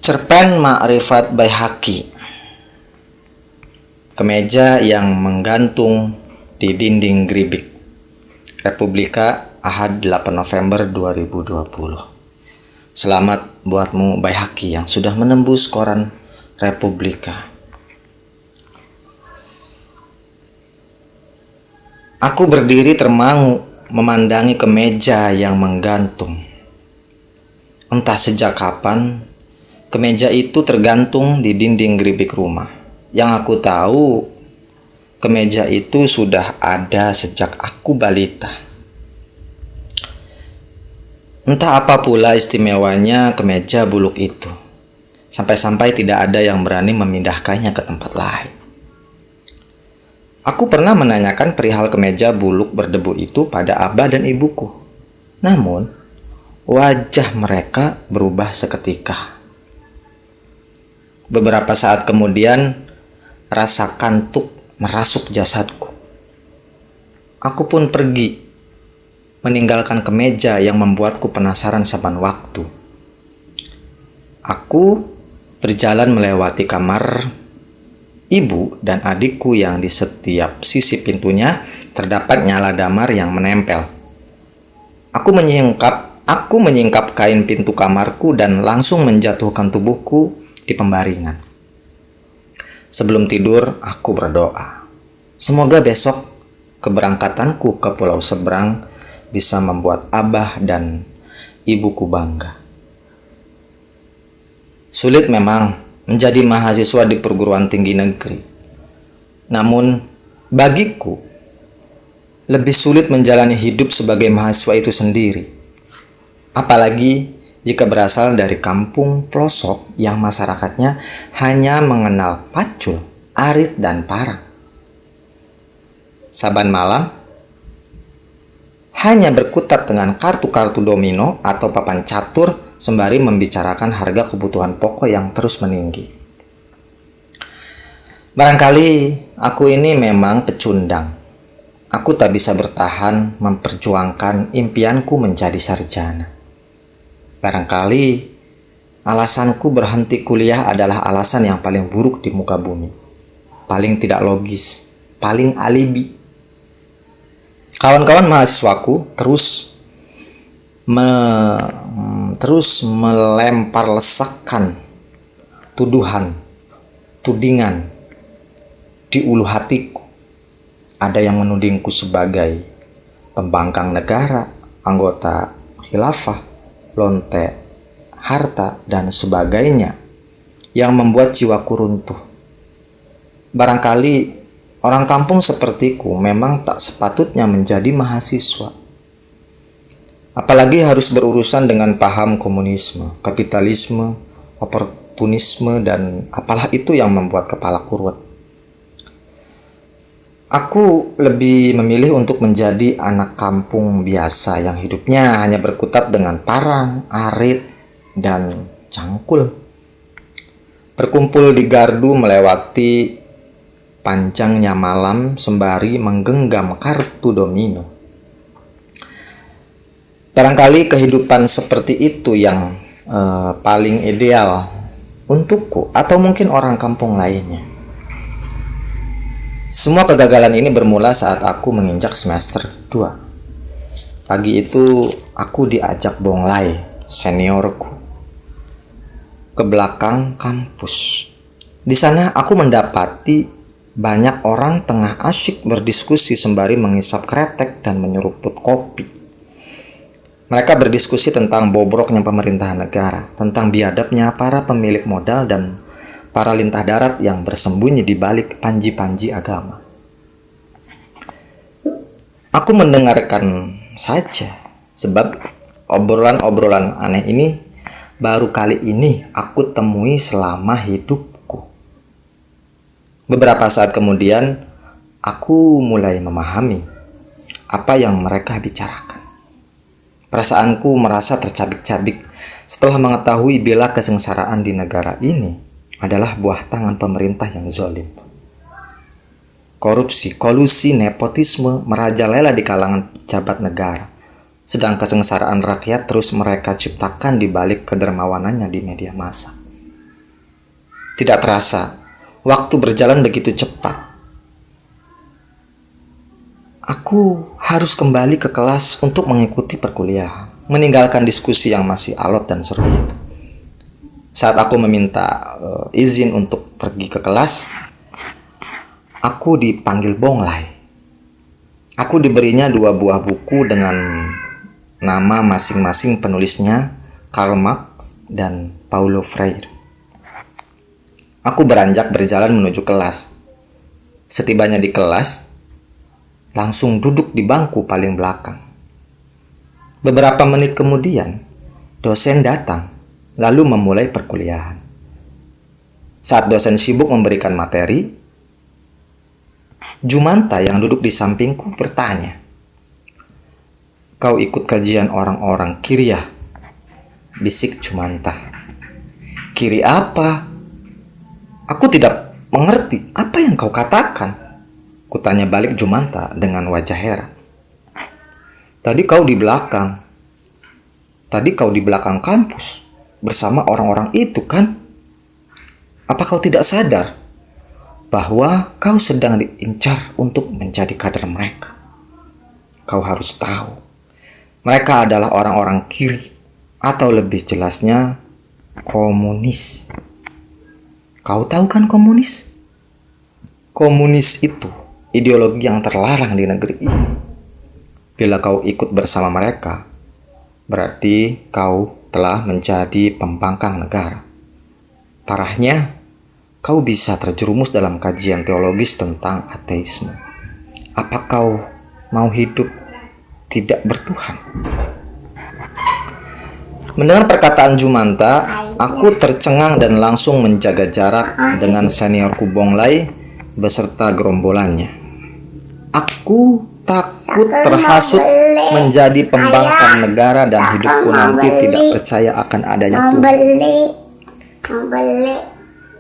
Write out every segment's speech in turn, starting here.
Cerpen Ma'rifat Baihaqi. Kemeja yang menggantung di dinding geribik. Republika, Ahad 8 November 2020. Selamat buatmu Baihaqi yang sudah menembus koran Republika. Aku berdiri termangu memandangi kemeja yang menggantung. Entah sejak kapan kemeja itu tergantung di dinding geribik rumah. Yang aku tahu, kemeja itu sudah ada sejak aku balita. Entah apa pula istimewanya kemeja buluk itu, sampai-sampai tidak ada yang berani memindahkannya ke tempat lain. Aku pernah menanyakan perihal kemeja buluk berdebu itu pada abah dan ibuku. Namun, wajah mereka berubah seketika. Beberapa saat kemudian, rasa kantuk merasuk jasadku. Aku pun pergi, meninggalkan kemeja yang membuatku penasaran saban waktu. Aku berjalan melewati kamar ibu dan adikku yang di setiap sisi pintunya terdapat nyala damar yang menempel. Aku menyingkap kain pintu kamarku dan langsung menjatuhkan tubuhku di pembaringan. Sebelum tidur, aku berdoa. Semoga besok keberangkatanku ke pulau seberang bisa membuat abah dan ibuku bangga. Sulit memang menjadi mahasiswa di perguruan tinggi negeri. Namun, bagiku, lebih sulit menjalani hidup sebagai mahasiswa itu sendiri. Apalagi jika berasal dari kampung pelosok yang masyarakatnya hanya mengenal pacul, arit, dan parang. Saban malam, hanya berkutat dengan kartu-kartu domino atau papan catur sembari membicarakan harga kebutuhan pokok yang terus meninggi. Barangkali aku ini memang pecundang. Aku tak bisa bertahan memperjuangkan impianku menjadi sarjana. Barangkali alasanku berhenti kuliah adalah alasan yang paling buruk di muka bumi. Paling tidak logis, paling alibi. Kawan-kawan mahasiswaku terus melempar lesakan, tudingan di ulu hatiku. Ada yang menudingku sebagai pembangkang negara, anggota khilafah, lonte, harta, dan sebagainya yang membuat jiwaku runtuh. Barangkali orang kampung sepertiku memang tak sepatutnya menjadi mahasiswa. Apalagi harus berurusan dengan paham komunisme, kapitalisme, oportunisme, dan apalah itu yang membuat kepala kurut. Aku lebih memilih untuk menjadi anak kampung biasa yang hidupnya hanya berkutat dengan parang, arit, dan cangkul. Berkumpul di gardu melewati panjangnya malam sembari menggenggam kartu domino. Barangkali kehidupan seperti itu yang paling ideal untukku atau mungkin orang kampung lainnya. Semua kegagalan ini bermula saat aku menginjak semester 2. Pagi itu aku diajak Bonglai, seniorku, ke belakang kampus. Di sana aku mendapati banyak orang tengah asyik berdiskusi sembari mengisap kretek dan menyeruput kopi. Mereka berdiskusi tentang bobroknya pemerintahan negara, tentang biadabnya para pemilik modal dan para lintah darat yang bersembunyi di balik panji-panji agama. Aku mendengarkan saja, sebab obrolan-obrolan aneh ini baru kali ini aku temui selama hidupku. Beberapa saat kemudian, aku mulai memahami apa yang mereka bicarakan. Perasaanku merasa tercabik-cabik setelah mengetahui bila kesengsaraan di negara ini adalah buah tangan pemerintah yang zalim. Korupsi, kolusi, nepotisme merajalela di kalangan pejabat negara, sedang kesengsaraan rakyat terus mereka ciptakan di balik kedermawanannya di media massa. Tidak terasa, waktu berjalan begitu cepat. Aku harus kembali ke kelas untuk mengikuti perkuliahan, meninggalkan diskusi yang masih alot dan seru itu. Saat aku meminta izin untuk pergi ke kelas, aku dipanggil Bonglai. Aku diberinya 2 buah buku dengan nama masing-masing penulisnya, Karl Marx dan Paulo Freire. Aku beranjak berjalan menuju kelas. Setibanya di kelas, langsung duduk di bangku paling belakang. Beberapa menit kemudian, dosen datang, lalu memulai perkuliahan. Saat dosen sibuk memberikan materi, Jumanta yang duduk di sampingku bertanya, "Kau ikut kajian orang-orang kiri ya?" Bisik Jumanta. "Kiri apa?" Aku tidak mengerti apa yang kau katakan. Kutanya balik Jumanta dengan wajah heran. Tadi kau di belakang kampus bersama orang-orang itu kan? Apa kau tidak sadar bahwa kau sedang diincar untuk menjadi kader mereka? Kau harus tahu, mereka adalah orang-orang kiri, atau lebih jelasnya komunis. Kau tahu kan komunis? Komunis itu ideologi yang terlarang di negeri ini. Bila kau ikut bersama mereka, berarti kau telah menjadi pembangkang negara. Parahnya, kau bisa terjerumus dalam kajian teologis tentang ateisme. Apa kau mau hidup tidak bertuhan? Mendengar perkataan Jumanta, aku tercengang dan langsung menjaga jarak dengan seniorku Bonglai beserta gerombolannya. Aku takut terhasut menjadi pembangkang negara dan hidupku nanti tidak percaya akan adanya Tuhan.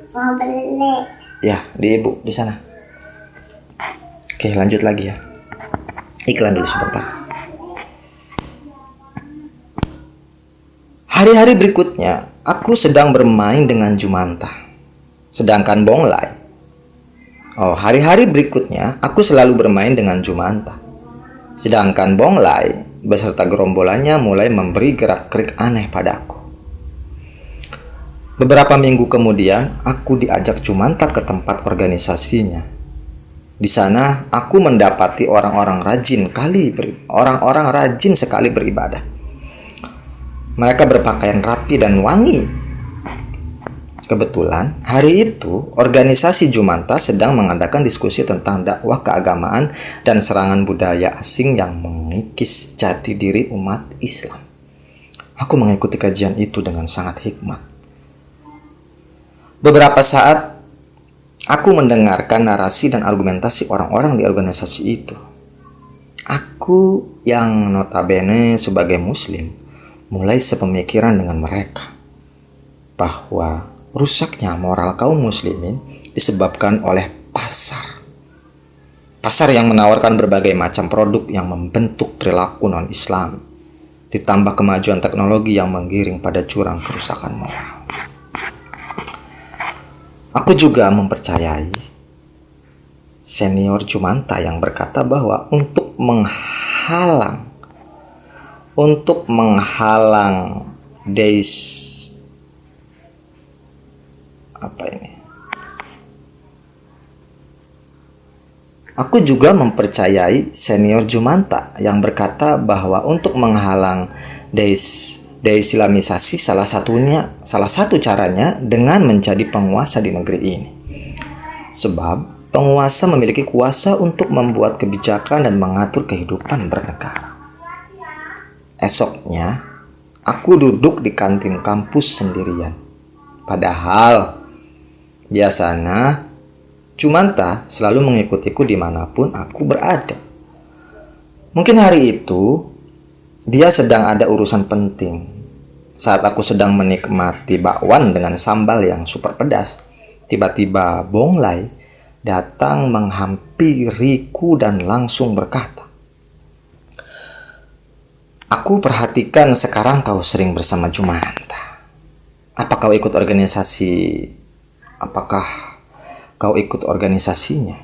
Mau beli. Ya, di ibu di sana. Oke, lanjut lagi ya. Iklan dulu sebentar. Hari-hari berikutnya, aku sedang bermain dengan Jumanta. Sedangkan Bonglai, hari-hari berikutnya, aku selalu bermain dengan Jumanta. Sedangkan Bonglai beserta gerombolannya mulai memberi gerak-gerik aneh padaku. Beberapa minggu kemudian, aku diajak Jumanta ke tempat organisasinya. Di sana, aku mendapati orang-orang rajin sekali beribadah. Mereka berpakaian rapi dan wangi. Kebetulan, hari itu organisasi Jumanta sedang mengadakan diskusi tentang dakwah keagamaan dan serangan budaya asing yang mengikis jati diri umat Islam. Aku mengikuti kajian itu dengan sangat hikmat. Beberapa saat, aku mendengarkan narasi dan argumentasi orang-orang di organisasi itu. Aku yang notabene sebagai muslim, mulai sepemikiran dengan mereka bahwa rusaknya moral kaum muslimin disebabkan oleh pasar. Pasar yang menawarkan berbagai macam produk yang membentuk perilaku non-Islam, ditambah kemajuan teknologi yang menggiring pada jurang kerusakan moral. Aku juga mempercayai senior Jumanta yang berkata bahwa untuk menghalang Aku juga mempercayai senior Jumanta yang berkata bahwa untuk menghalang deislamisasi salah satu caranya dengan menjadi penguasa di negeri ini. Sebab penguasa memiliki kuasa untuk membuat kebijakan dan mengatur kehidupan bernegara. Esoknya, aku duduk di kantin kampus sendirian. Padahal biasanya Jumanta selalu mengikutiku dimanapun aku berada. Mungkin hari itu dia sedang ada urusan penting. Saat aku sedang menikmati bakwan dengan sambal yang super pedas, tiba-tiba Bonglai datang menghampiriku dan langsung berkata, "Aku perhatikan sekarang kau sering bersama Jumanta. Apa kau ikut organisasi apakah kau ikut organisasinya?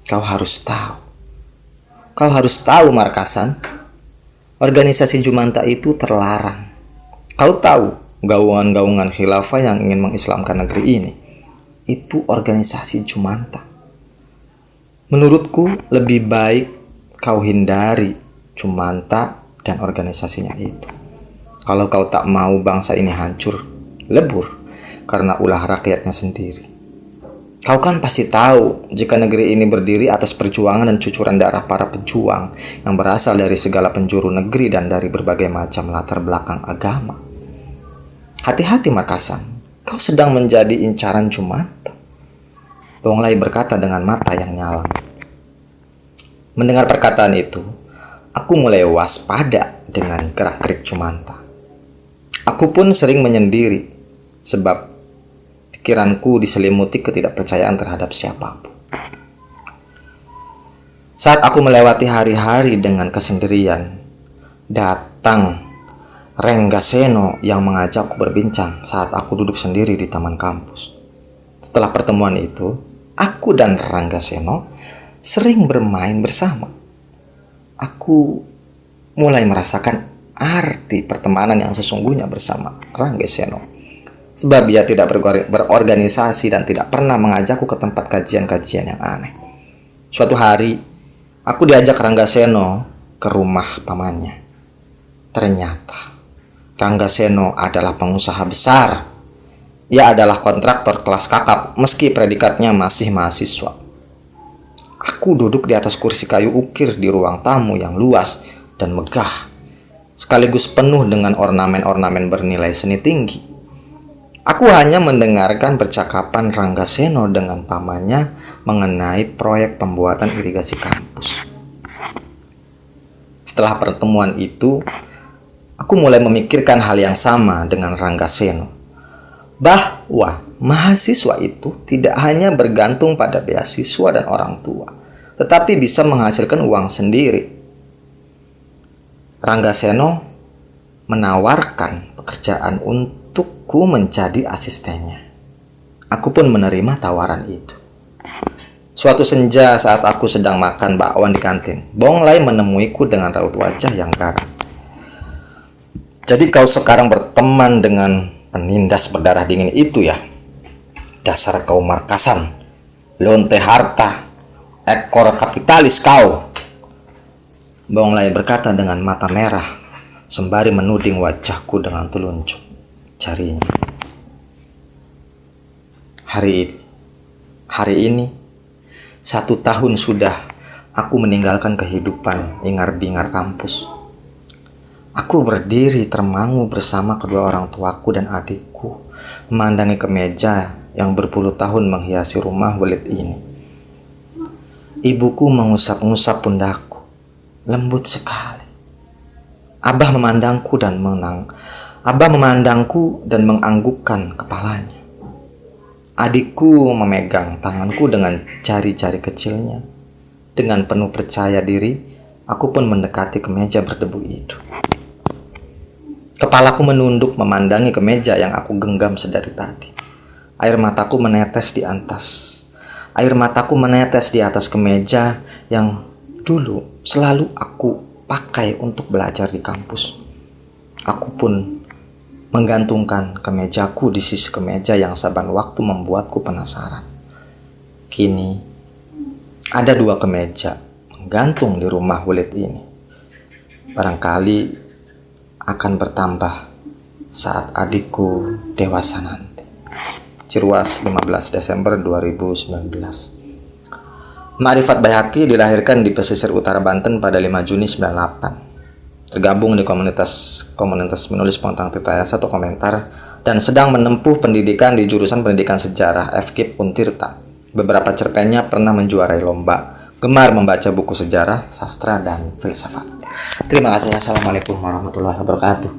Kau harus tahu. Kau harus tahu, Markasan. Organisasi Jumanta itu terlarang. Kau tahu gaungan-gaungan khilafah yang ingin mengislamkan negeri ini. Itu organisasi Jumanta. Menurutku lebih baik kau hindari Jumanta dan organisasinya itu. Kalau kau tak mau bangsa ini hancur, lebur, karena ulah rakyatnya sendiri. Kau kan pasti tahu jika negeri ini berdiri atas perjuangan dan cucuran darah para pejuang yang berasal dari segala penjuru negeri dan dari berbagai macam latar belakang agama. Hati-hati, Markasan, kau sedang menjadi incaran Jumanta. Bonglai berkata dengan mata yang nyala. Mendengar perkataan itu, aku mulai waspada dengan gerak-gerik Jumanta. Aku pun sering menyendiri, sebab pikiranku diselimuti ketidakpercayaan terhadap siapapun. Saat aku melewati hari-hari dengan kesendirian, datang Renggaseno yang mengajakku berbincang saat aku duduk sendiri di taman kampus. Setelah pertemuan itu, aku dan Renggaseno sering bermain bersama. Aku mulai merasakan arti pertemanan yang sesungguhnya bersama Renggaseno. Sebab ia tidak berorganisasi dan tidak pernah mengajakku ke tempat kajian-kajian yang aneh. Suatu hari, aku diajak Renggaseno ke rumah pamannya. Ternyata, Renggaseno adalah pengusaha besar. Ia adalah kontraktor kelas kakap meski predikatnya masih mahasiswa. Aku duduk di atas kursi kayu ukir di ruang tamu yang luas dan megah, sekaligus penuh dengan ornamen-ornamen bernilai seni tinggi. Aku hanya mendengarkan percakapan Renggaseno dengan pamannya mengenai proyek pembuatan irigasi kampus. Setelah pertemuan itu, aku mulai memikirkan hal yang sama dengan Renggaseno, bahwa mahasiswa itu tidak hanya bergantung pada beasiswa dan orang tua, tetapi bisa menghasilkan uang sendiri. Renggaseno menawarkan pekerjaan untukku menjadi asistennya. Aku pun menerima tawaran itu. Suatu senja saat aku sedang makan bakwan di kantin, Bonglai menemuiku dengan raut wajah yang garang. Jadi kau sekarang berteman dengan penindas berdarah dingin itu ya? Dasar kau Markasan, lonte harta, ekor kapitalis kau. Bonglai berkata dengan mata merah, sembari menuding wajahku dengan telunjuk jarinya. Hari ini, 1 tahun sudah aku meninggalkan kehidupan ingar-bingar kampus. Aku berdiri termangu bersama kedua orang tuaku dan adikku, memandangi kemeja yang berpuluh tahun menghiasi rumah Welid ini. Ibuku mengusap-ngusap pundakku, lembut sekali. Abah memandangku dan menganggukkan kepalanya. Adikku memegang tanganku dengan jari-jari kecilnya. Dengan penuh percaya diri, aku pun mendekati kemeja berdebu itu. Kepalaku menunduk memandangi kemeja yang aku genggam sedari tadi. Air mataku menetes di atas kemeja yang dulu selalu aku pakai untuk belajar di kampus. Aku pun menggantungkan kemejaku di sisi kemeja yang saban waktu membuatku penasaran. Kini, ada 2 kemeja menggantung di rumah Welid ini. Barangkali akan bertambah saat adikku dewasa nanti. Cirwas 15 Desember 2019. Ma'rifat Baihaqi dilahirkan di pesisir utara Banten pada 5 Juni 98. Tergabung di komunitas menulis spontan Tirtayasa atau komentar, dan sedang menempuh pendidikan di jurusan pendidikan sejarah FKIP Untirta. Beberapa cerpennya pernah menjuarai lomba, gemar membaca buku sejarah, sastra, dan filsafat. Terima kasih. Assalamualaikum warahmatullahi wabarakatuh.